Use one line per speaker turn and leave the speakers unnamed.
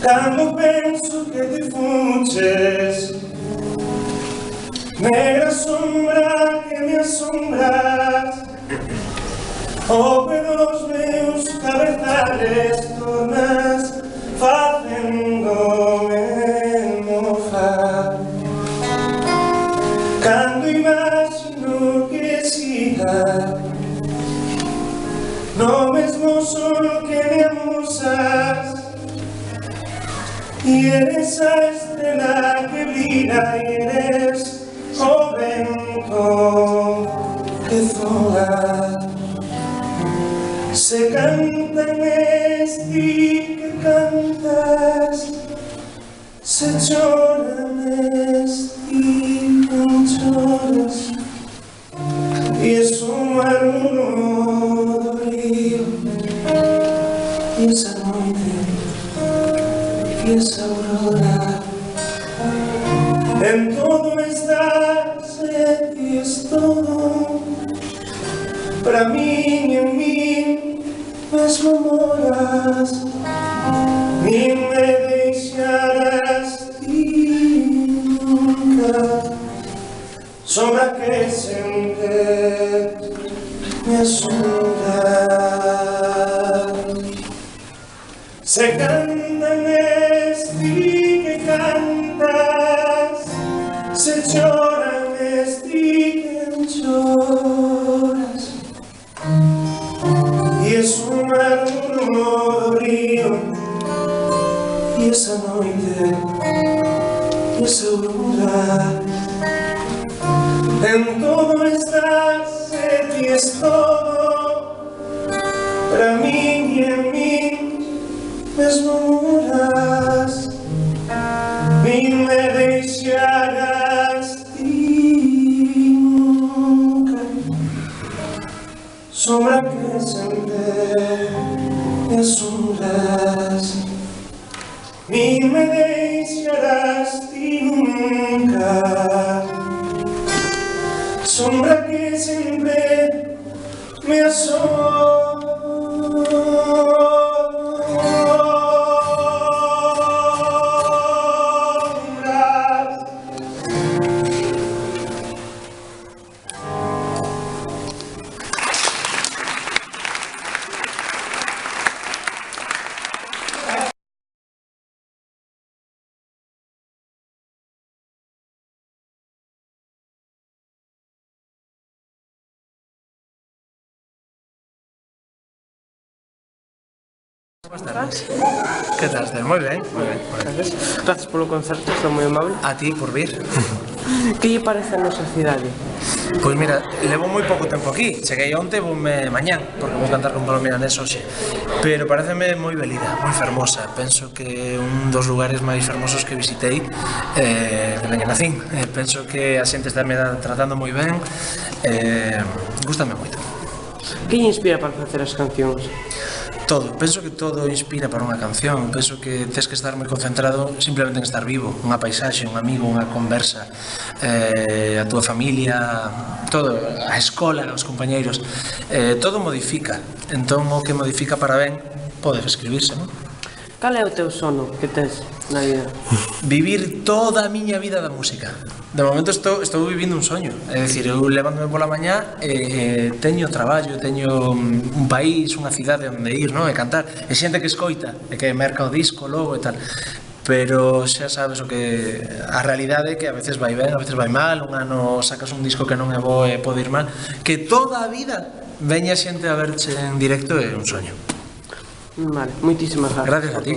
Cando penso que te fuches, negra sombra que me asombras, o pelos meus cabezales tornas facéndome mofar. Cando imagino que siga no mesmo sol que me amosas, y eres a estrela que brilla, y eres o vento que zoa. Se canta nesti que cantas, se chora nesti que choras, e es un murmuro do río, e esa noite, e esa aurora. En todo estás, y es todo, para mí y en mí mesmo moras, ni me deixarás ti nunca. Sombra que sempre me asombra. Se canta nesti que cantas, se chora nesti que choras, y es un murmuro do río, y esa noite, y esa aurora. En todo estás, y es todo, para mí y en mí mesmo moras, ni me deixarás ti nunca. Sombra que sempre me asombras, ni me deixarás ti nunca. Sombra que siempre me asombras.
Buenas tardes. ¿Qué tal, Esther? Muy bien, muy bien.
Gracias. Gracias polo concerto, foi moi amable.
A ti por vir.
Que lle parece a nosa cidade?
Pois mira, levo moi pouco tempo aquí. Cheguei onte, voume mañán, porque vou cantar con Pablo Milanés hoxe. Pero pareceme moi belida, moi fermosa. Penso que é un dos lugares máis fermosos que visitei dende que nacín. Penso que a xente está me tratando moi ben. Gústame moito.
Que lle inspira para facer as cancións?
Todo, penso que todo inspira para unha canción. Penso que tes que estar moi concentrado simplemente en estar vivo. Unha paisaxe, un amigo, unha conversa, a túa familia, todo, a escola, os compañeiros, todo modifica. Entón o que modifica para ben pode escribirse, non?
Cal é o teu sono que tes na vida?
Vivir toda a miña vida da música. De momento estou vivindo un soño. É dicir, eu levándome pola mañá teño traballo, teño un país, unha cidade onde ir, non? E cantar. E xente que escoita, e que merca o disco logo e tal. Pero xa sabes o que a realidade é que a veces vai ben, a veces vai mal. Un ano sacas un disco que non é bo e pode ir mal. Que toda a vida veña xente a verche en directo é un soño.
Vale, moitísimas gracias.
Gracias a ti.